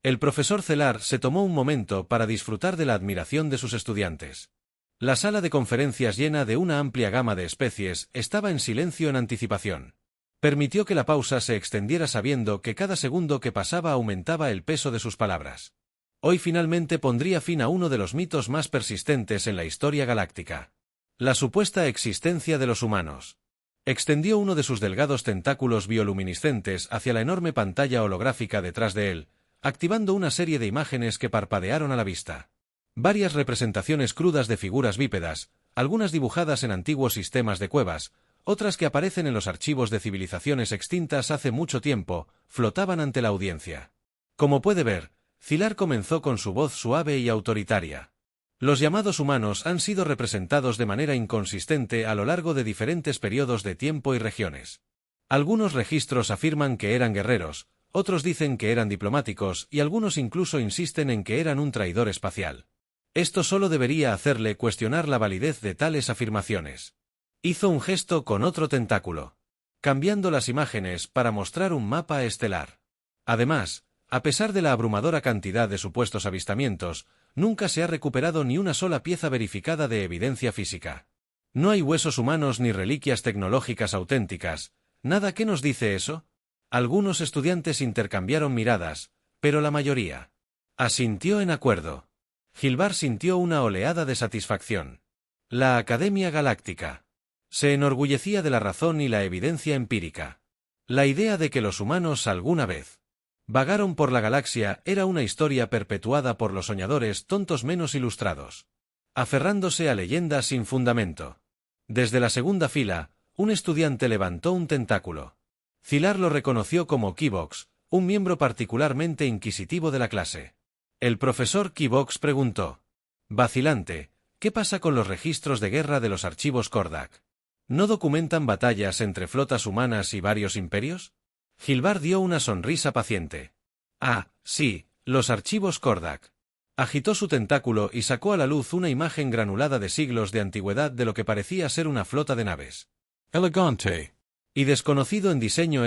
El profesor Cellar se tomó un momento para disfrutar de la admiración de sus estudiantes. La sala de conferencias llena de una amplia gama de especies estaba en silencio en anticipación. Permitió que la pausa se extendiera sabiendo que cada segundo que pasaba aumentaba el peso de sus palabras. Hoy finalmente pondría fin a uno de los mitos más persistentes en la historia galáctica. La supuesta existencia de los humanos. Extendió uno de sus delgados tentáculos bioluminiscentes hacia la enorme pantalla holográfica detrás de él, activando una serie de imágenes que parpadearon a la vista. Varias representaciones crudas de figuras bípedas, algunas dibujadas en antiguos sistemas de cuevas, otras que aparecen en los archivos de civilizaciones extintas hace mucho tiempo, flotaban ante la audiencia. Como puede ver, Cellar comenzó con su voz suave y autoritaria. Los llamados humanos han sido representados de manera inconsistente a lo largo de diferentes periodos de tiempo y regiones. Algunos registros afirman que eran guerreros, otros dicen que eran diplomáticos y algunos incluso insisten en que eran un traidor espacial. Esto solo debería hacerle cuestionar la validez de tales afirmaciones. Hizo un gesto con otro tentáculo, cambiando las imágenes para mostrar un mapa estelar. Además, a pesar de la abrumadora cantidad de supuestos avistamientos, nunca se ha recuperado ni una sola pieza verificada de evidencia física. No hay huesos humanos ni reliquias tecnológicas auténticas. ¿Nada que nos dice eso? Algunos estudiantes intercambiaron miradas, pero la mayoría asintió en acuerdo. Gilbar sintió una oleada de satisfacción. La Academia Galáctica se enorgullecía de la razón y la evidencia empírica. La idea de que los humanos alguna vez vagaron por la galaxia era una historia perpetuada por los soñadores tontos menos ilustrados, aferrándose a leyendas sin fundamento. Desde la segunda fila, un estudiante levantó un tentáculo. Cellar lo reconoció como Kivox, un miembro particularmente inquisitivo de la clase. El profesor Kivox preguntó, vacilante, ¿qué pasa con los registros de guerra de los archivos Kordak? ¿No documentan batallas entre flotas humanas y varios imperios? Gilbar dio una sonrisa paciente. Ah, sí, los archivos Kordak. Agitó su tentáculo y sacó a la luz una imagen granulada de siglos de antigüedad de lo que parecía ser una flota de naves. Elegante. Y desconocido en diseño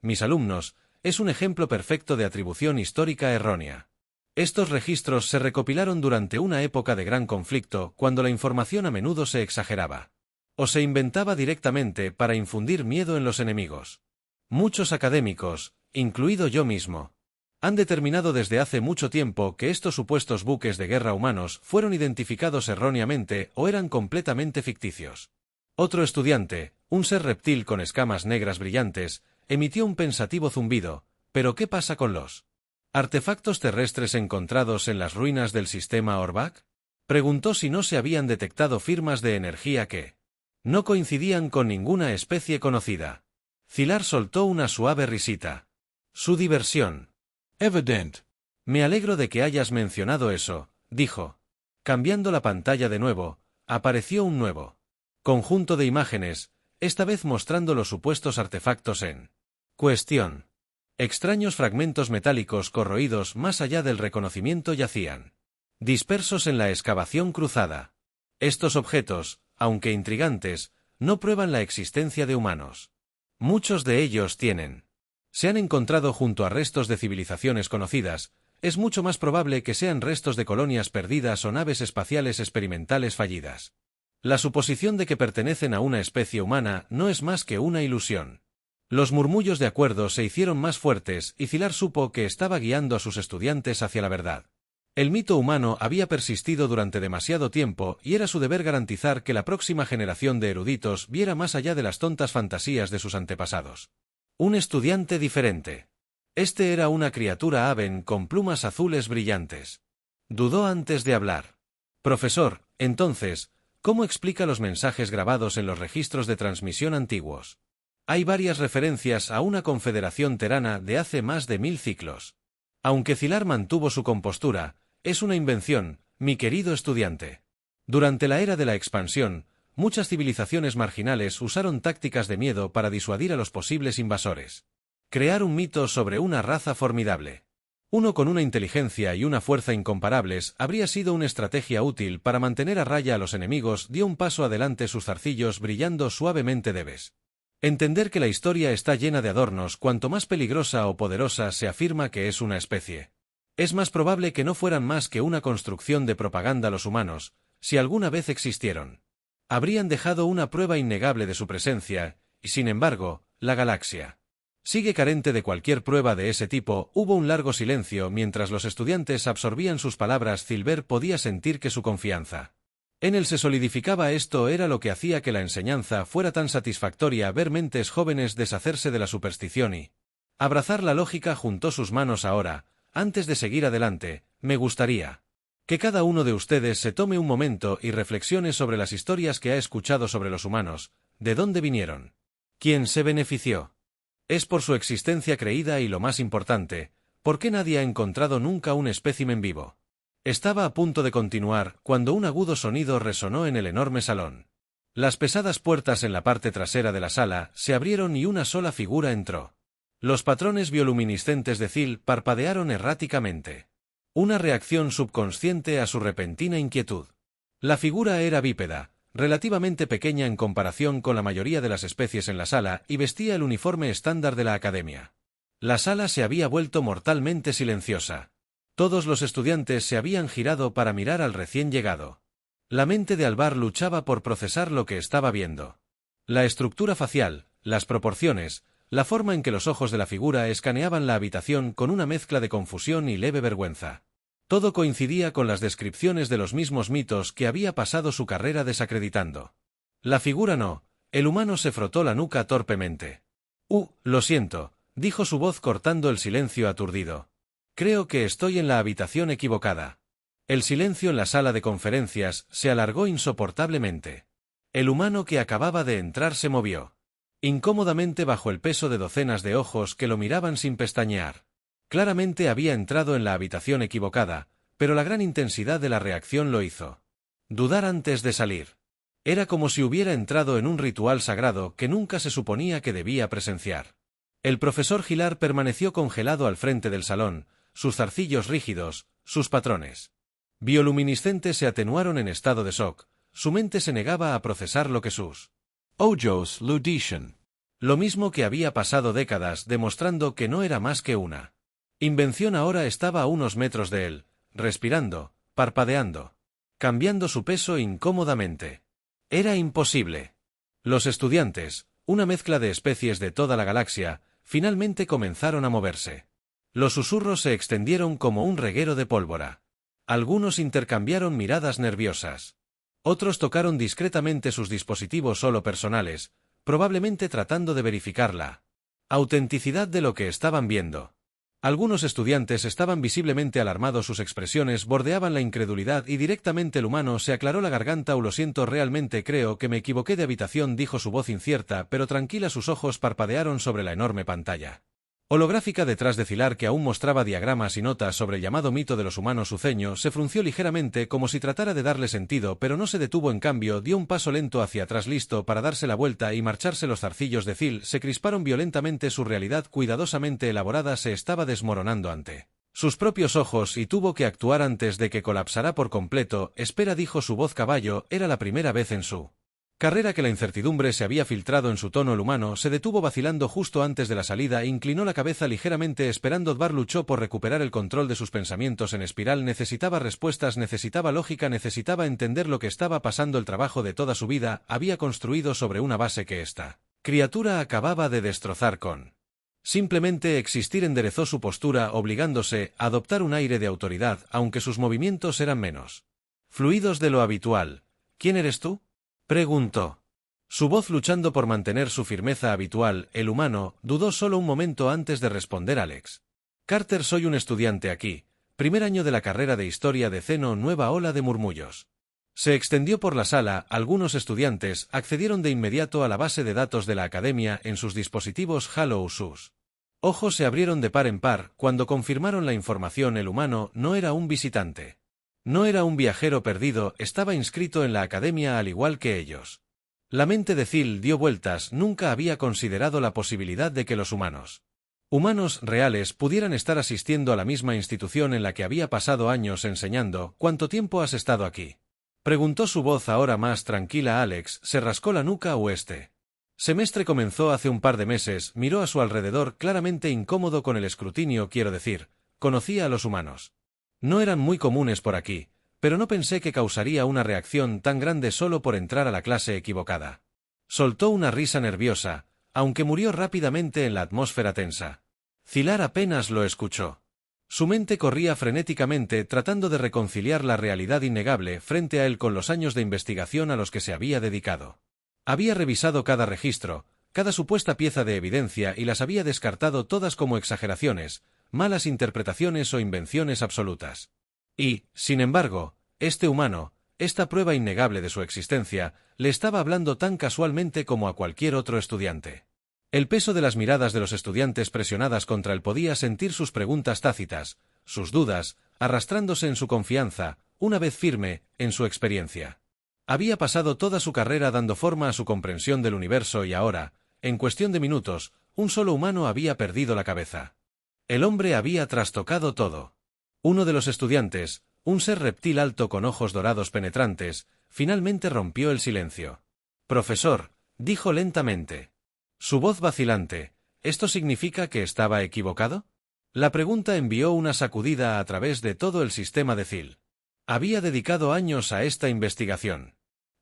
mis alumnos, es un ejemplo perfecto de atribución histórica errónea. Estos registros se recopilaron durante una época de gran conflicto, cuando la información a menudo se exageraba o se inventaba directamente para infundir miedo en los enemigos. Muchos académicos, incluido yo mismo, han determinado desde hace mucho tiempo que estos supuestos buques de guerra humanos fueron identificados erróneamente o eran completamente ficticios. Otro estudiante, un ser reptil con escamas negras brillantes, emitió un pensativo zumbido. ¿Pero qué pasa con los artefactos terrestres encontrados en las ruinas del sistema Orbak? Preguntó si no se habían detectado firmas de energía que no coincidían con ninguna especie conocida. Cellar soltó una suave risita. Su diversión. Evident. Me alegro de que hayas mencionado eso, dijo. Cambiando la pantalla de nuevo, apareció un nuevo conjunto de imágenes, esta vez mostrando los supuestos artefactos en cuestión. Extraños fragmentos metálicos corroídos más allá del reconocimiento yacían dispersos en la excavación cruzada. Estos objetos, aunque intrigantes, no prueban la existencia de humanos. Muchos de ellos se han encontrado junto a restos de civilizaciones conocidas. Es mucho más probable que sean restos de colonias perdidas o naves espaciales experimentales fallidas. La suposición de que pertenecen a una especie humana no es más que una ilusión. Los murmullos de acuerdo se hicieron más fuertes y Cellar supo que estaba guiando a sus estudiantes hacia la verdad. El mito humano había persistido durante demasiado tiempo y era su deber garantizar que la próxima generación de eruditos viera más allá de las tontas fantasías de sus antepasados. Un estudiante diferente. Este era una criatura Aven con plumas azules brillantes. Dudó antes de hablar. Profesor, entonces, ¿cómo explica los mensajes grabados en los registros de transmisión antiguos? Hay varias referencias a una confederación terana de hace más de 1000 ciclos. Aunque Cellar mantuvo su compostura, es una invención, mi querido estudiante. Durante la era de la expansión, muchas civilizaciones marginales usaron tácticas de miedo para disuadir a los posibles invasores. Crear un mito sobre una raza formidable. Uno con una inteligencia y una fuerza incomparables habría sido una estrategia útil para mantener a raya a los enemigos. Dio un paso adelante, sus zarcillos brillando suavemente. Debes entender que la historia está llena de adornos cuanto más peligrosa o poderosa se afirma que es una especie. Es más probable que no fueran más que una construcción de propaganda los humanos, si alguna vez existieron. Habrían dejado una prueba innegable de su presencia, y sin embargo, la galaxia sigue carente de cualquier prueba de ese tipo. Hubo un largo silencio mientras los estudiantes absorbían sus palabras. Silver podía sentir que su confianza en él se solidificaba. Esto era lo que hacía que la enseñanza fuera tan satisfactoria, ver mentes jóvenes deshacerse de la superstición y abrazar la lógica. Juntó sus manos. Ahora, antes de seguir adelante, me gustaría que cada uno de ustedes se tome un momento y reflexione sobre las historias que ha escuchado sobre los humanos, de dónde vinieron, quién se benefició. Es por su existencia creída y, lo más importante, ¿por qué nadie ha encontrado nunca un espécimen vivo? Estaba a punto de continuar cuando un agudo sonido resonó en el enorme salón. Las pesadas puertas en la parte trasera de la sala se abrieron y una sola figura entró. Los patrones bioluminiscentes de Zill parpadearon erráticamente. Una reacción subconsciente a su repentina inquietud. La figura era bípeda, relativamente pequeña en comparación con la mayoría de las especies en la sala, y vestía el uniforme estándar de la academia. La sala se había vuelto mortalmente silenciosa. Todos los estudiantes se habían girado para mirar al recién llegado. La mente de Alvar luchaba por procesar lo que estaba viendo. La estructura facial, las proporciones, la forma en que los ojos de la figura escaneaban la habitación con una mezcla de confusión y leve vergüenza. Todo coincidía con las descripciones de los mismos mitos que había pasado su carrera desacreditando. La figura no. El humano se frotó la nuca torpemente. Lo siento, dijo su voz cortando el silencio aturdido. Creo que estoy en la habitación equivocada. El silencio en la sala de conferencias se alargó insoportablemente. El humano que acababa de entrar se movió incómodamente bajo el peso de docenas de ojos que lo miraban sin pestañear. Claramente había entrado en la habitación equivocada, pero la gran intensidad de la reacción lo hizo dudar antes de salir. Era como si hubiera entrado en un ritual sagrado que nunca se suponía que debía presenciar. El profesor Gilar permaneció congelado al frente del salón, sus zarcillos rígidos, sus patrones bioluminiscentes se atenuaron en estado de shock. Su mente se negaba a procesar lo que sus ojos lo dicen. Lo mismo que había pasado décadas demostrando que no era más que una invención. Ahora estaba a unos metros de él, respirando, parpadeando, cambiando su peso incómodamente. Era imposible. Los estudiantes, una mezcla de especies de toda la galaxia, finalmente comenzaron a moverse. Los susurros se extendieron como un reguero de pólvora. Algunos intercambiaron miradas nerviosas. Otros tocaron discretamente sus dispositivos solo personales, probablemente tratando de verificar la autenticidad de lo que estaban viendo. Algunos estudiantes estaban visiblemente alarmados, sus expresiones bordeaban la incredulidad y directamente el humano se aclaró la garganta. Lo siento, realmente creo que me equivoqué de habitación, dijo su voz incierta pero tranquila. Sus ojos parpadearon sobre la enorme pantalla holográfica detrás de Zilar, que aún mostraba diagramas y notas sobre el llamado mito de los humanos. Su ceño se frunció ligeramente como si tratara de darle sentido, pero no se detuvo. En cambio, dio un paso lento hacia atrás, listo para darse la vuelta y marcharse. Los zarcillos de Zill se crisparon violentamente. Su realidad cuidadosamente elaborada se estaba desmoronando ante sus propios ojos y tuvo que actuar antes de que colapsara por completo. Espera, dijo su voz caballo. Era la primera vez en su carrera que la incertidumbre se había filtrado en su tono. El humano se detuvo vacilando justo antes de la salida e inclinó la cabeza ligeramente esperando. Dvar luchó por recuperar el control de sus pensamientos en espiral. Necesitaba respuestas, necesitaba lógica, necesitaba entender lo que estaba pasando. El trabajo de toda su vida había construido sobre una base que esta criatura acababa de destrozar. Con simplemente existir enderezó su postura, obligándose a adoptar un aire de autoridad, aunque sus movimientos eran menos fluidos de lo habitual. ¿Quién eres tú?, preguntó. Su voz luchando por mantener su firmeza habitual. El humano dudó solo un momento antes de responder. Alex Carter, soy un estudiante aquí, primer año de la carrera de Historia de Zeno. Nueva ola de murmullos se extendió por la sala. Algunos estudiantes accedieron de inmediato a la base de datos de la academia en sus dispositivos Halo. Sus ojos se abrieron de par en par cuando confirmaron la información. El humano no era un visitante. No era un viajero perdido, estaba inscrito en la academia al igual que ellos. La mente de Zill dio vueltas. Nunca había considerado la posibilidad de que los humanos reales pudieran estar asistiendo a la misma institución en la que había pasado años enseñando. ¿Cuánto tiempo has estado aquí?, preguntó su voz ahora más tranquila. Alex se rascó la nuca. Semestre comenzó hace un par de meses. Miró a su alrededor claramente incómodo con el escrutinio. Quiero decir, conocía a los humanos. No eran muy comunes por aquí, pero no pensé que causaría una reacción tan grande solo por entrar a la clase equivocada. Soltó una risa nerviosa, aunque murió rápidamente en la atmósfera tensa. Zilar apenas lo escuchó. Su mente corría frenéticamente tratando de reconciliar la realidad innegable frente a él con los años de investigación a los que se había dedicado. Había revisado cada registro, cada supuesta pieza de evidencia y las había descartado todas como exageraciones, malas interpretaciones o invenciones absolutas. Y, sin embargo, este humano, esta prueba innegable de su existencia, le estaba hablando tan casualmente como a cualquier otro estudiante. El peso de las miradas de los estudiantes presionadas contra él podía sentir sus preguntas tácitas, sus dudas, arrastrándose en su confianza, una vez firme, en su experiencia. Había pasado toda su carrera dando forma a su comprensión del universo y ahora, en cuestión de minutos, un solo humano había perdido la cabeza. El hombre había trastocado todo. Uno de los estudiantes, un ser reptil alto con ojos dorados penetrantes, finalmente rompió el silencio. «Profesor», dijo lentamente. Su voz vacilante, ¿esto significa que estaba equivocado? La pregunta envió una sacudida a través de todo el sistema de Thiel. Había dedicado años a esta investigación.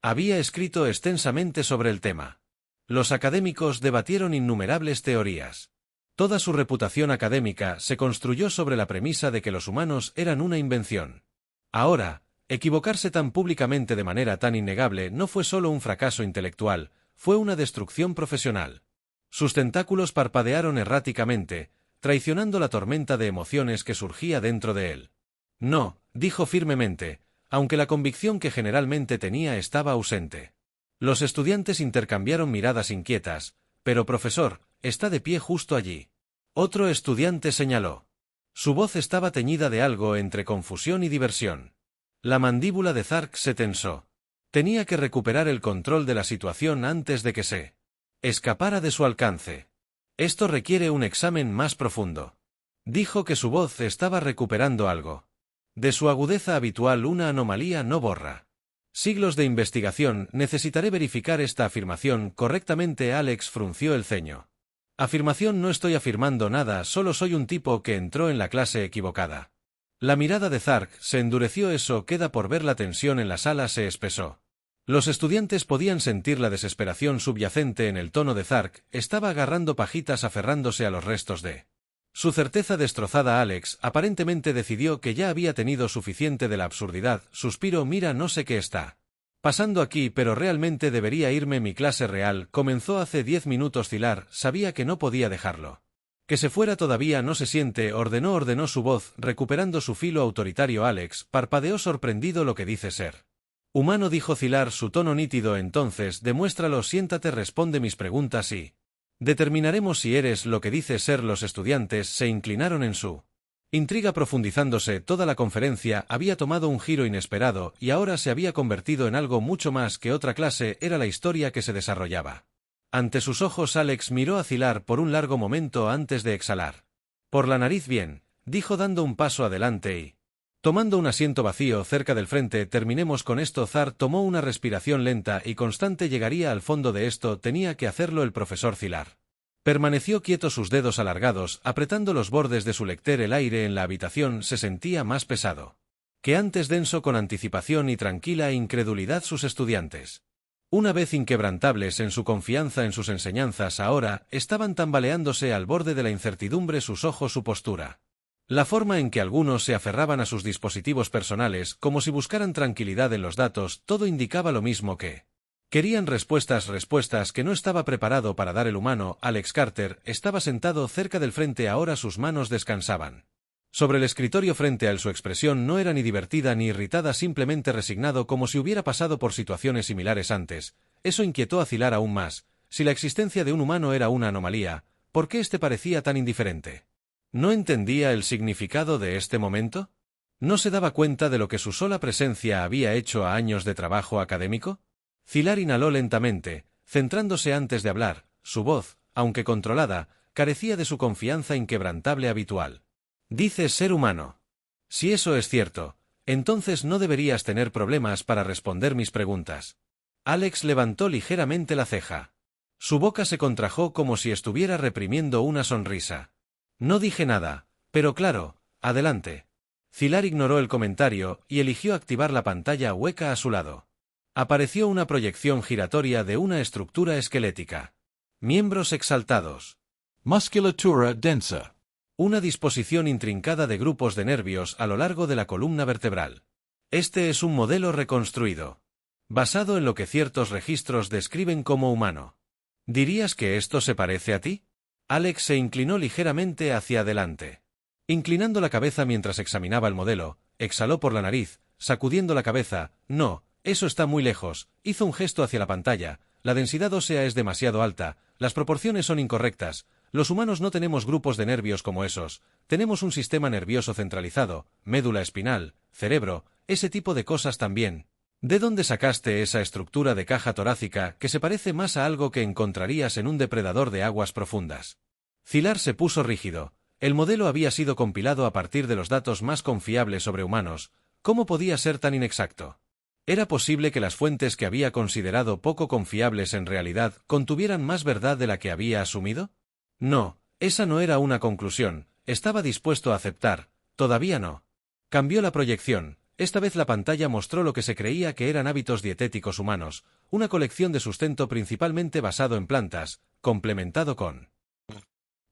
Había escrito extensamente sobre el tema. Los académicos debatieron innumerables teorías. Toda su reputación académica se construyó sobre la premisa de que los humanos eran una invención. Ahora, equivocarse tan públicamente de manera tan innegable no fue solo un fracaso intelectual, fue una destrucción profesional. Sus tentáculos parpadearon erráticamente, traicionando la tormenta de emociones que surgía dentro de él. No, dijo firmemente, aunque la convicción que generalmente tenía estaba ausente. Los estudiantes intercambiaron miradas inquietas, pero profesor, está de pie justo allí. Otro estudiante señaló. Su voz estaba teñida de algo entre confusión y diversión. La mandíbula de Zark se tensó. Tenía que recuperar el control de la situación antes de que se escapara de su alcance. Esto requiere un examen más profundo. Dijo que su voz estaba recuperando algo. De su agudeza habitual una anomalía no borra. Siglos de investigación, necesitaré verificar esta afirmación correctamente. Alex frunció el ceño. Afirmación, no estoy afirmando nada, solo soy un tipo que entró en la clase equivocada. La mirada de Zark se endureció. Eso queda por ver. La tensión en la sala se espesó. Los estudiantes podían sentir la desesperación subyacente en el tono de Zark, estaba agarrando pajitas aferrándose a los restos de su certeza destrozada. Alex aparentemente decidió que ya había tenido suficiente de la absurdidad. Suspiró. Mira, no sé qué está pasando aquí, pero realmente debería irme. Mi clase real comenzó hace 10 minutos. Zilar sabía que no podía dejarlo. Que se fuera todavía. No se siente, ordenó su voz, recuperando su filo autoritario. Alex parpadeó sorprendido. Lo que dice ser humano, dijo Zilar, su tono nítido. Entonces, demuéstralo. Siéntate, responde mis preguntas y determinaremos si eres lo que dices ser. Los estudiantes se inclinaron en su intriga profundizándose. Toda la conferencia había tomado un giro inesperado y ahora se había convertido en algo mucho más que otra clase. Era la historia que se desarrollaba ante sus ojos. Alex miró a Zilar por un largo momento antes de exhalar por la nariz. Bien, dijo dando un paso adelante y tomando un asiento vacío cerca del frente. Terminemos con esto. Zark tomó una respiración lenta y constante. Llegaría al fondo de esto. Tenía que hacerlo. El profesor Zilar permaneció quieto, sus dedos alargados, apretando los bordes de su lecter. El aire en la habitación se sentía más pesado que antes, denso con anticipación y tranquila incredulidad. Sus estudiantes, una vez inquebrantables en su confianza en sus enseñanzas, ahora estaban tambaleándose al borde de la incertidumbre. Sus ojos, su postura, la forma en que algunos se aferraban a sus dispositivos personales, como si buscaran tranquilidad en los datos, todo indicaba lo mismo que querían respuestas que no estaba preparado para dar el humano. Alex Carter estaba sentado cerca del frente. Ahora sus manos descansaban sobre el escritorio frente a él. Su expresión no era ni divertida ni irritada, simplemente resignado, como si hubiera pasado por situaciones similares antes. Eso inquietó a Zilar aún más. Si la existencia de un humano era una anomalía, ¿por qué este parecía tan indiferente? ¿No entendía el significado de este momento? ¿No se daba cuenta de lo que su sola presencia había hecho a años de trabajo académico? Zilar inhaló lentamente, centrándose antes de hablar. Su voz, aunque controlada, carecía de su confianza inquebrantable habitual. Dices ser humano. Si eso es cierto, entonces no deberías tener problemas para responder mis preguntas. Alex levantó ligeramente la ceja. Su boca se contrajo como si estuviera reprimiendo una sonrisa. No dije nada, pero claro, Adelante. Zilar ignoró el comentario y eligió activar la pantalla hueca a su lado. Apareció una proyección giratoria de una estructura esquelética. Miembros exaltados. Musculatura densa. Una disposición intrincada de grupos de nervios a lo largo de la columna vertebral. Este es un modelo reconstruido, basado en lo que ciertos registros describen como humano. ¿Dirías que esto se parece a ti? Alex se inclinó ligeramente hacia adelante. Inclinando la cabeza mientras examinaba el modelo, exhaló por la nariz, sacudiendo la cabeza. No, eso está muy lejos. Hizo un gesto hacia la pantalla. La densidad ósea es demasiado alta, las proporciones son incorrectas. Los humanos no tenemos grupos de nervios como esos. Tenemos un sistema nervioso centralizado, médula espinal, cerebro, ese tipo de cosas también. ¿De dónde sacaste esa estructura de caja torácica que se parece más a algo que encontrarías en un depredador de aguas profundas? Zilar se puso rígido. El modelo había sido compilado a partir de los datos más confiables sobre humanos. ¿Cómo podía ser tan inexacto? ¿Era posible que las fuentes que había considerado poco confiables en realidad contuvieran más verdad de la que había asumido? No, esa no era una conclusión. Estaba dispuesto a aceptar. Todavía no. Cambió la proyección. Esta vez la pantalla mostró lo que se creía que eran hábitos dietéticos humanos, una colección de sustento principalmente basado en plantas, complementado con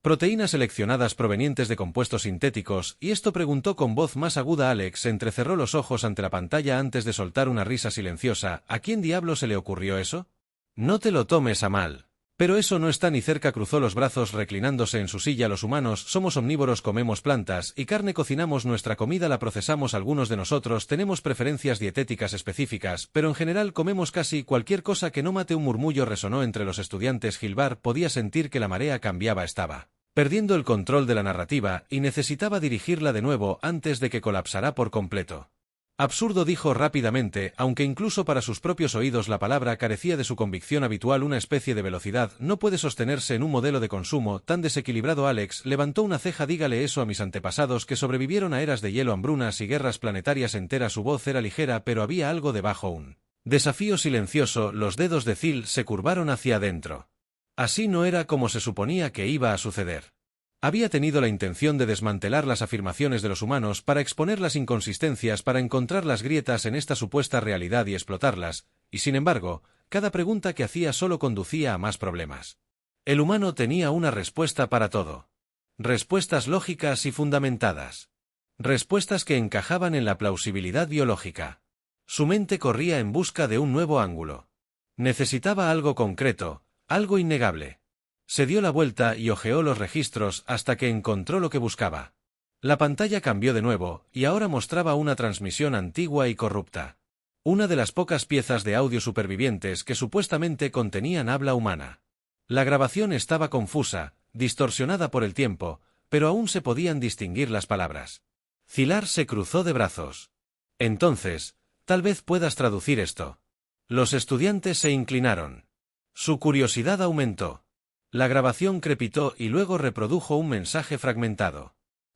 proteínas seleccionadas provenientes de compuestos sintéticos, y esto preguntó con voz más aguda. Alex entrecerró los ojos ante la pantalla antes de soltar una risa silenciosa. ¿A quién diablo se le ocurrió eso? No te lo tomes a mal. Pero eso no está ni cerca. Cruzó los brazos reclinándose en su silla. Los humanos somos omnívoros, comemos plantas y carne, cocinamos nuestra comida, la procesamos. Algunos de nosotros tenemos preferencias dietéticas específicas, pero en general comemos casi cualquier cosa que no mate. Un murmullo resonó entre los estudiantes. Gilbar podía sentir que la marea cambiaba. Estaba perdiendo el control de la narrativa y necesitaba dirigirla de nuevo antes de que colapsara por completo. Absurdo, dijo rápidamente, aunque incluso para sus propios oídos la palabra carecía de su convicción habitual. Una especie de velocidad no puede sostenerse en un modelo de consumo tan desequilibrado. Alex levantó una ceja. Dígale eso a mis antepasados que sobrevivieron a eras de hielo, hambrunas y guerras planetarias enteras. Su voz era ligera, pero había algo debajo. Un desafío silencioso. Los dedos de Zil se curvaron hacia adentro. Así no era como se suponía que iba a suceder. Había tenido la intención de desmantelar las afirmaciones de los humanos para exponer las inconsistencias, para encontrar las grietas en esta supuesta realidad y explotarlas, y sin embargo, cada pregunta que hacía solo conducía a más problemas. El humano tenía una respuesta para todo. Respuestas lógicas y fundamentadas. Respuestas que encajaban en la plausibilidad biológica. Su mente corría en busca de un nuevo ángulo. Necesitaba algo concreto, algo innegable. Se dio la vuelta y hojeó los registros hasta que encontró lo que buscaba. La pantalla cambió de nuevo, y ahora mostraba una transmisión antigua y corrupta. Una de las pocas piezas de audio supervivientes que supuestamente contenían habla humana. La grabación estaba confusa, distorsionada por el tiempo, pero aún se podían distinguir las palabras. Zilar se cruzó de brazos. Entonces, tal vez puedas traducir esto. Los estudiantes se inclinaron. Su curiosidad aumentó. La grabación crepitó y luego reprodujo un mensaje fragmentado.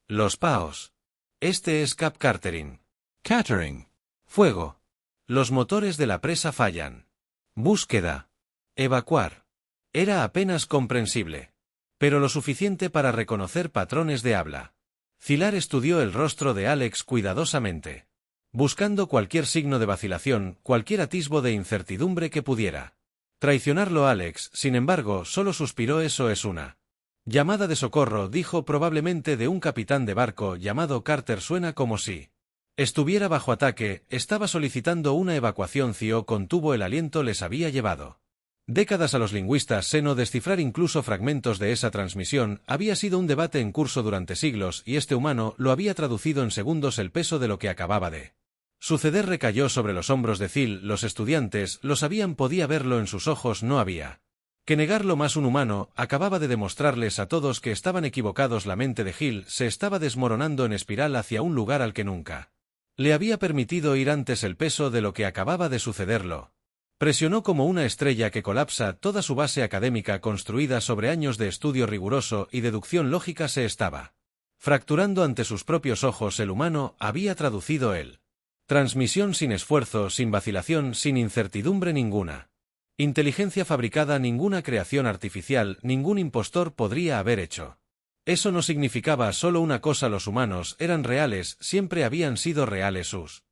Los PAOS. Este es Cap Cartering. Catering. Fuego. Los motores de la presa fallan. Búsqueda. Evacuar. Era apenas comprensible, pero lo suficiente para reconocer patrones de habla. Zilar estudió el rostro de Alex cuidadosamente, buscando cualquier signo de vacilación, cualquier atisbo de incertidumbre que pudiera traicionarlo. Alex, sin embargo, solo suspiró. Eso es una llamada de socorro, dijo, probablemente de un capitán de barco llamado Carter. Suena como si estuviera bajo ataque, estaba solicitando una evacuación. Zio contuvo el aliento. Les había llevado décadas a los lingüistas seno descifrar incluso fragmentos de esa transmisión. Había sido un debate en curso durante siglos y este humano lo había traducido en segundos. El peso de lo que acababa de suceder recayó sobre los hombros de Zil. Los estudiantes lo sabían, podía verlo en sus ojos. No había que negarlo más. Un humano acababa de demostrarles a todos que estaban equivocados. La mente de Gil se estaba desmoronando en espiral hacia un lugar al que nunca le había permitido ir antes. El peso de lo que acababa de sucederlo presionó como una estrella que colapsa. Toda su base académica, construida sobre años de estudio riguroso y deducción lógica, se estaba fracturando ante sus propios ojos. El humano había traducido el transmisión sin esfuerzo, sin vacilación, sin incertidumbre ninguna. Inteligencia fabricada, ninguna creación artificial, ningún impostor podría haber hecho. Eso no significaba solo una cosa: los humanos eran reales, siempre habían sido reales. Sus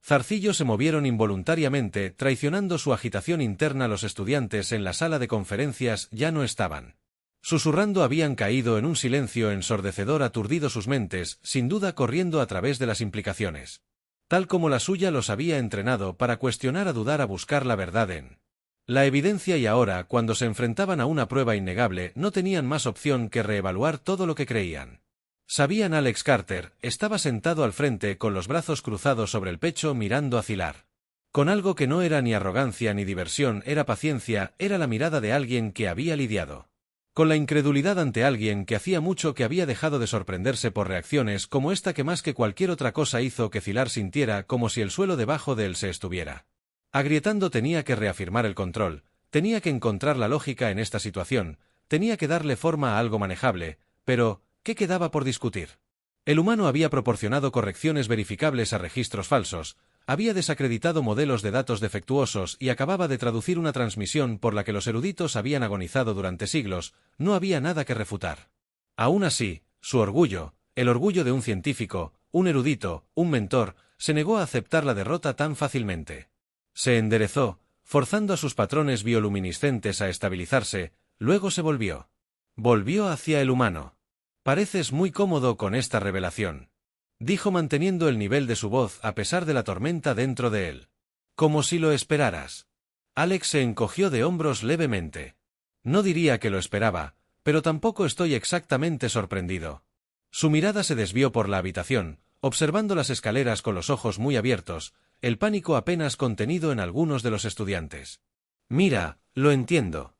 zarcillos se movieron involuntariamente, traicionando su agitación interna. Los estudiantes en la sala de conferencias ya no estaban susurrando, habían caído en un silencio ensordecedor, aturdido sus mentes, sin duda corriendo a través de las implicaciones. Tal como la suya los había entrenado para cuestionar, a dudar, a buscar la verdad en la evidencia, y ahora, cuando se enfrentaban a una prueba innegable, no tenían más opción que reevaluar todo lo que creían. Sabían. Alex Carter estaba sentado al frente con los brazos cruzados sobre el pecho, mirando a Sylar con algo que no era ni arrogancia ni diversión, era paciencia, era la mirada de alguien que había lidiado con la incredulidad ante alguien que hacía mucho que había dejado de sorprenderse por reacciones como esta, que más que cualquier otra cosa hizo que Sylar sintiera como si el suelo debajo de él se estuviera agrietando. Tenía que reafirmar el control, tenía que encontrar la lógica en esta situación, tenía que darle forma a algo manejable, pero ¿qué quedaba por discutir? El humano había proporcionado correcciones verificables a registros falsos, había desacreditado modelos de datos defectuosos y acababa de traducir una transmisión por la que los eruditos habían agonizado durante siglos. No había nada que refutar. Aún así, su orgullo, el orgullo de un científico, un erudito, un mentor, se negó a aceptar la derrota tan fácilmente. Se enderezó, forzando a sus patrones bioluminiscentes a estabilizarse, luego se volvió. Volvió hacia el humano. «Pareces muy cómodo con esta revelación», dijo manteniendo el nivel de su voz a pesar de la tormenta dentro de él. «Como si lo esperaras». Alex se encogió de hombros levemente. «No diría que lo esperaba, pero tampoco estoy exactamente sorprendido». Su mirada se desvió por la habitación, observando las escaleras con los ojos muy abiertos, el pánico apenas contenido en algunos de los estudiantes. «Mira, lo entiendo.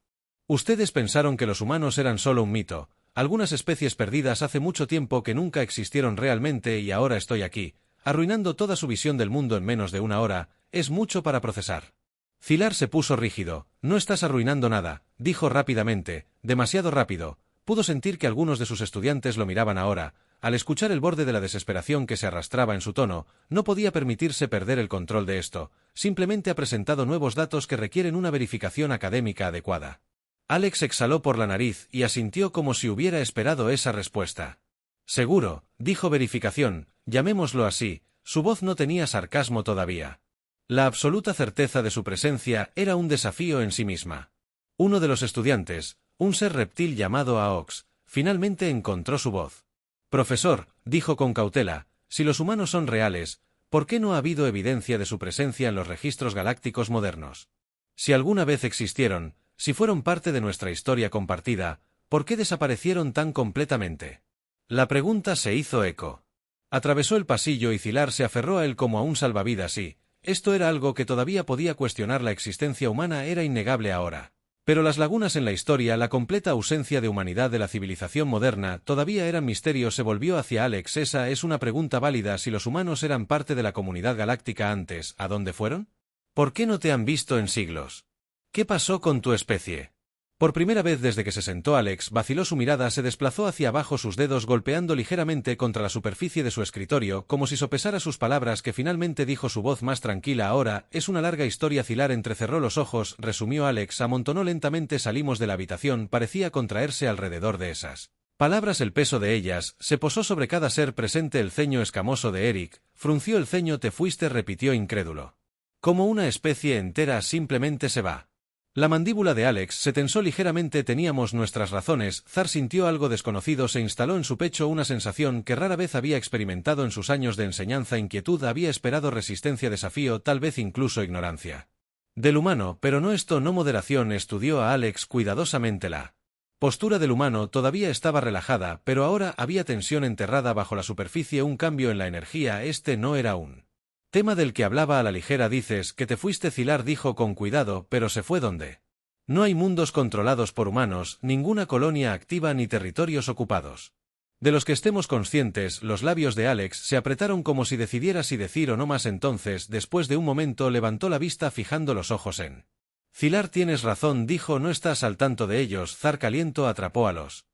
Ustedes pensaron que los humanos eran solo un mito, algunas especies perdidas hace mucho tiempo que nunca existieron realmente, y ahora estoy aquí, arruinando toda su visión del mundo en menos de una hora. Es mucho para procesar». Sylar se puso rígido. «No estás arruinando nada», dijo rápidamente, demasiado rápido. Pudo sentir que algunos de sus estudiantes lo miraban ahora. Al escuchar el borde de la desesperación que se arrastraba en su tono, no podía permitirse perder el control de esto. Simplemente ha presentado nuevos datos que requieren una verificación académica adecuada. Alex exhaló por la nariz y asintió como si hubiera esperado esa respuesta. «Seguro», dijo. «Verificación, llamémoslo así». Su voz no tenía sarcasmo todavía. La absoluta certeza de su presencia era un desafío en sí misma. Uno de los estudiantes, un ser reptil llamado Aox, finalmente encontró su voz. «Profesor», dijo con cautela, «si los humanos son reales, ¿por qué no ha habido evidencia de su presencia en los registros galácticos modernos? Si alguna vez existieron, si fueron parte de nuestra historia compartida, ¿por qué desaparecieron tan completamente?» La pregunta se hizo eco. Atravesó el pasillo y Sylar se aferró a él como a un salvavidas y, esto era algo que todavía podía cuestionar, la existencia humana era innegable ahora. Pero las lagunas en la historia, la completa ausencia de humanidad de la civilización moderna, todavía eran misterios. Se volvió hacia Alex. «Esa es una pregunta válida. Si los humanos eran parte de la comunidad galáctica antes, ¿a dónde fueron? ¿Por qué no te han visto en siglos? ¿Qué pasó con tu especie?» Por primera vez desde que se sentó, Alex vaciló. Su mirada se desplazó hacia abajo, sus dedos golpeando ligeramente contra la superficie de su escritorio, como si sopesara sus palabras. Que finalmente dijo, su voz más tranquila. «Ahora, es una larga historia». Sylar entrecerró los ojos, resumió Alex, amontonó lentamente. «Salimos de la habitación». Parecía contraerse alrededor de esas palabras, el peso de ellas se posó sobre cada ser presente. El ceño escamoso de Eric frunció el ceño. «Te fuiste», repitió incrédulo. «Como una especie entera simplemente se va». La mandíbula de Alex se tensó ligeramente. «Teníamos nuestras razones». Zar sintió algo desconocido. Se instaló en su pecho una sensación que rara vez había experimentado en sus años de enseñanza. Inquietud. Había esperado resistencia, desafío, tal vez incluso ignorancia del humano, pero no esto. No moderación. Estudió a Alex cuidadosamente. La postura del humano todavía estaba relajada, pero ahora había tensión enterrada bajo la superficie, un cambio en la energía. Este no era un tema del que hablaba a la ligera. «Dices que te fuiste», Sylar dijo con cuidado, «pero se fue ¿dónde?» «No hay mundos controlados por humanos, ninguna colonia activa ni territorios ocupados». «De los que estemos conscientes». Los labios de Alex se apretaron como si decidiera si decir o no más. Entonces, después de un momento, levantó la vista fijando los ojos en Sylar. «Tienes razón», dijo, «no estás al tanto de ellos». Zar Caliento atrapó a los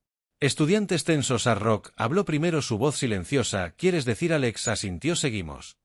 estudiantes tensos. Arrock habló primero, su voz silenciosa. «¿Quieres decir?» Alex asintió. «Seguimos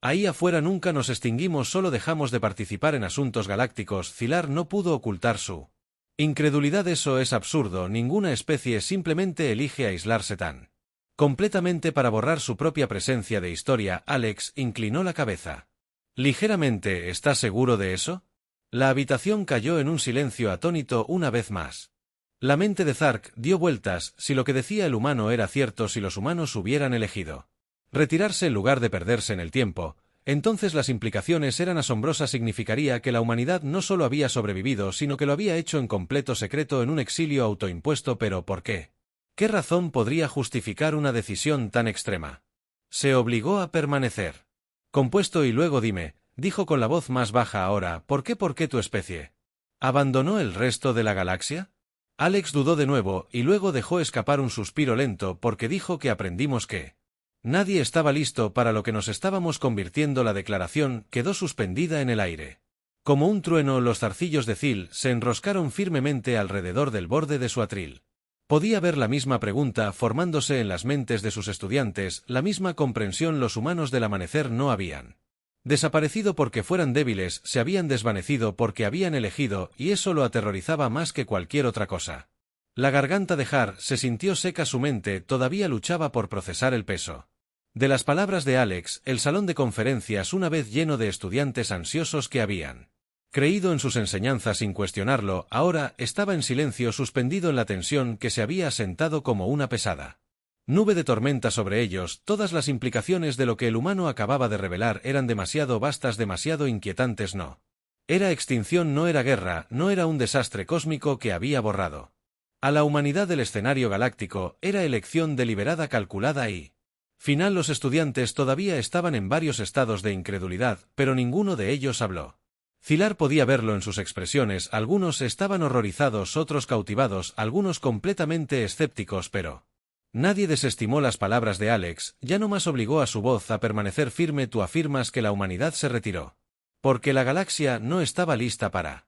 ahí afuera, nunca nos extinguimos, solo dejamos de participar en asuntos galácticos». Sylar no pudo ocultar su Incredulidad, eso es absurdo, ninguna especie simplemente elige aislarse tan completamente para borrar su propia presencia de historia. Alex inclinó la cabeza. Ligeramente, ¿estás seguro de eso? La habitación cayó en un silencio atónito una vez más. La mente de Zark dio vueltas. Si lo que decía el humano era cierto, si los humanos hubieran elegido retirarse en lugar de perderse en el tiempo, entonces las implicaciones eran asombrosas. Significaría que la humanidad no solo había sobrevivido, sino que lo había hecho en completo secreto en un exilio autoimpuesto. ¿Pero por qué? ¿Qué razón podría justificar una decisión tan extrema? Se obligó a permanecer compuesto y luego dime, dijo con la voz más baja ahora, ¿por qué tu especie abandonó el resto de la galaxia? Alex dudó de nuevo y luego dejó escapar un suspiro lento porque dijo que aprendimos que nadie estaba listo para lo que nos estábamos convirtiendo. La declaración quedó suspendida en el aire. Como un trueno, los zarcillos de Zil se enroscaron firmemente alrededor del borde de su atril. Podía ver la misma pregunta formándose en las mentes de sus estudiantes, la misma comprensión. Los humanos del amanecer no habían desaparecido porque fueran débiles, se habían desvanecido porque habían elegido, y eso lo aterrorizaba más que cualquier otra cosa. La garganta de Har se sintió seca, su mente todavía luchaba por procesar el peso de las palabras de Alex. El salón de conferencias, una vez lleno de estudiantes ansiosos que habían creído en sus enseñanzas sin cuestionarlo, ahora estaba en silencio, suspendido en la tensión que se había asentado como una pesada nube de tormenta sobre ellos. Todas las implicaciones de lo que el humano acababa de revelar eran demasiado vastas, demasiado inquietantes. No era extinción, no era guerra, no era un desastre cósmico que había borrado a la humanidad del escenario galáctico, era elección deliberada, calculada y final. Los estudiantes todavía estaban en varios estados de incredulidad, pero ninguno de ellos habló. Zilar podía verlo en sus expresiones, algunos estaban horrorizados, otros cautivados, algunos completamente escépticos, pero nadie desestimó las palabras de Alex. Ya no más obligó a su voz a permanecer firme. Tú afirmas que la humanidad se retiró porque la galaxia no estaba lista para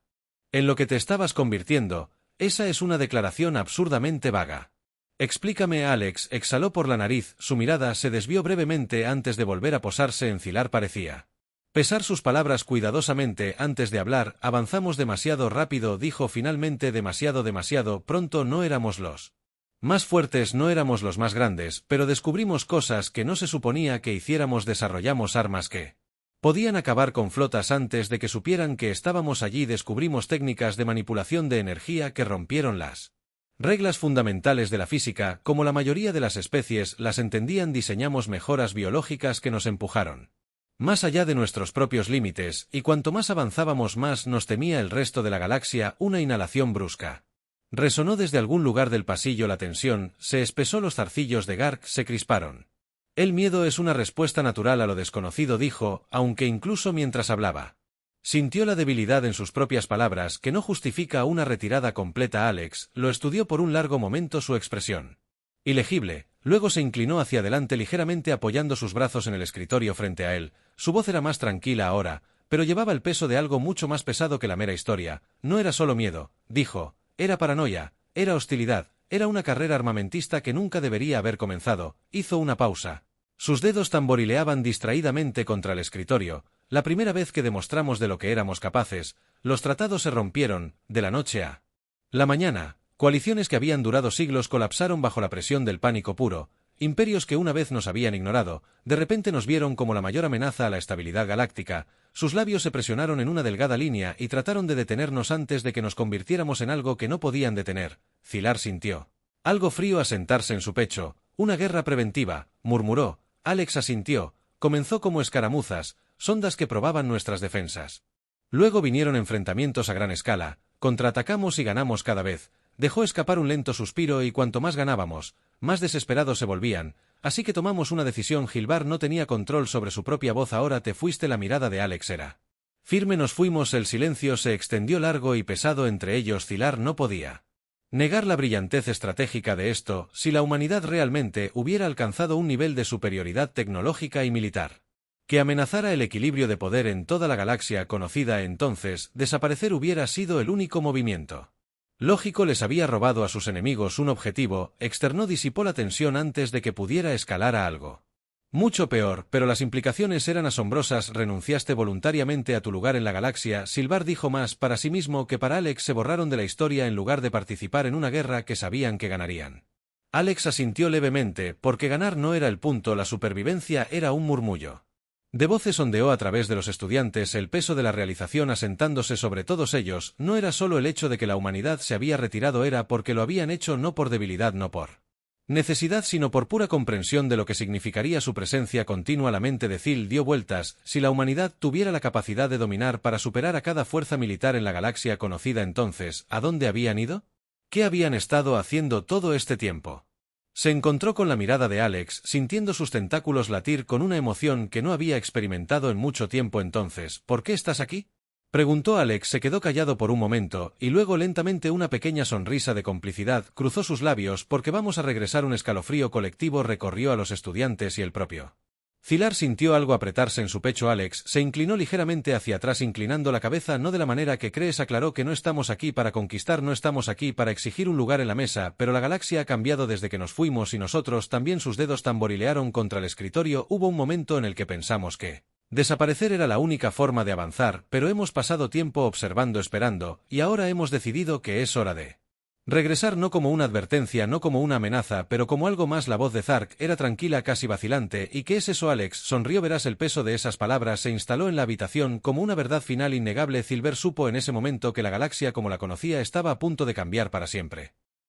en lo que te estabas convirtiendo. Esa es una declaración absurdamente vaga. Explícame. Alex exhaló por la nariz, su mirada se desvió brevemente antes de volver a posarse en Zilar. Parecía pesar sus palabras cuidadosamente antes de hablar. Avanzamos demasiado rápido, dijo finalmente, demasiado pronto. No éramos los más fuertes, no éramos los más grandes, pero descubrimos cosas que no se suponía que hiciéramos. Desarrollamos armas que podían acabar con flotas antes de que supieran que estábamos allí. Descubrimos técnicas de manipulación de energía que rompieron las reglas fundamentales de la física. Como la mayoría de las especies las entendían, diseñamos mejoras biológicas que nos empujaron más allá de nuestros propios límites, y cuanto más avanzábamos más nos temía el resto de la galaxia. Una inhalación brusca resonó desde algún lugar del pasillo. La tensión se espesó, los zarcillos de Gark se crisparon. El miedo es una respuesta natural a lo desconocido, dijo, aunque incluso mientras hablaba sintió la debilidad en sus propias palabras, que no justifica una retirada completa. Alex lo estudió por un largo momento, su expresión ilegible. Luego se inclinó hacia adelante ligeramente apoyando sus brazos en el escritorio frente a él. Su voz era más tranquila ahora, pero llevaba el peso de algo mucho más pesado que la mera historia. No era solo miedo, dijo, era paranoia, era hostilidad, era una carrera armamentista que nunca debería haber comenzado. Hizo una pausa. Sus dedos tamborileaban distraídamente contra el escritorio. La primera vez que demostramos de lo que éramos capaces, los tratados se rompieron, de la noche a la mañana. Coaliciones que habían durado siglos colapsaron bajo la presión del pánico puro. Imperios que una vez nos habían ignorado, de repente nos vieron como la mayor amenaza a la estabilidad galáctica. Sus labios se presionaron en una delgada línea y trataron de detenernos antes de que nos convirtiéramos en algo que no podían detener. Zilar sintió algo frío asentarse en su pecho. Una guerra preventiva, murmuró. Alex asintió. Comenzó como escaramuzas, sondas que probaban nuestras defensas. Luego vinieron enfrentamientos a gran escala. Contraatacamos y ganamos cada vez. Dejó escapar un lento suspiro y cuanto más ganábamos, más desesperados se volvían, así que tomamos una decisión. Gilbar no tenía control sobre su propia voz. Ahora te fuiste. La mirada de Alex era firme. Nos fuimos. El silencio se extendió largo y pesado entre ellos. Zilar no podía negar la brillantez estratégica de esto. Si la humanidad realmente hubiera alcanzado un nivel de superioridad tecnológica y militar que amenazara el equilibrio de poder en toda la galaxia conocida, entonces desaparecer hubiera sido el único movimiento lógico. Les había robado a sus enemigos un objetivo externo. Disipó la tensión antes de que pudiera escalar a algo Mucho peor, pero las implicaciones eran asombrosas. Renunciaste voluntariamente a tu lugar en la galaxia. Silvar dijo más para sí mismo que para Alex. Se borraron de la historia en lugar de participar en una guerra que sabían que ganarían. Alex asintió levemente, porque ganar no era el punto, la supervivencia era un murmullo. De voces ondeó a través de los estudiantes el peso de la realización asentándose sobre todos ellos. No era solo el hecho de que la humanidad se había retirado, era porque lo habían hecho no por debilidad, no por necesidad, sino por pura comprensión de lo que significaría su presencia continua. La mente de Zil dio vueltas. Si la humanidad tuviera la capacidad de dominar para superar a cada fuerza militar en la galaxia conocida, entonces, ¿a dónde habían ido? ¿Qué habían estado haciendo todo este tiempo? Se encontró con la mirada de Alex, sintiendo sus tentáculos latir con una emoción que no había experimentado en mucho tiempo. Entonces, ¿por qué estás aquí?, preguntó Alex. Se quedó callado por un momento, y luego lentamente una pequeña sonrisa de complicidad cruzó sus labios. Porque vamos a regresar. Un escalofrío colectivo recorrió a los estudiantes y el propio Zilar sintió algo apretarse en su pecho. Alex se inclinó ligeramente hacia atrás, inclinando la cabeza. No de la manera que crees. Aclaró que no estamos aquí para conquistar, no estamos aquí para exigir un lugar en la mesa, pero la galaxia ha cambiado desde que nos fuimos y nosotros también. Sus dedos tamborilearon contra el escritorio. Hubo un momento en el que pensamos que desaparecer era la única forma de avanzar, pero hemos pasado tiempo observando, esperando, y ahora hemos decidido que es hora de regresar, no como una advertencia, no como una amenaza, pero como algo más. La voz de Zark era tranquila, casi vacilante. ¿Y qué es eso? Alex sonrió. Verás, el peso de esas palabras se instaló en la habitación como una verdad final innegable. Silver supo en ese momento que la galaxia como la conocía estaba a punto de cambiar para siempre.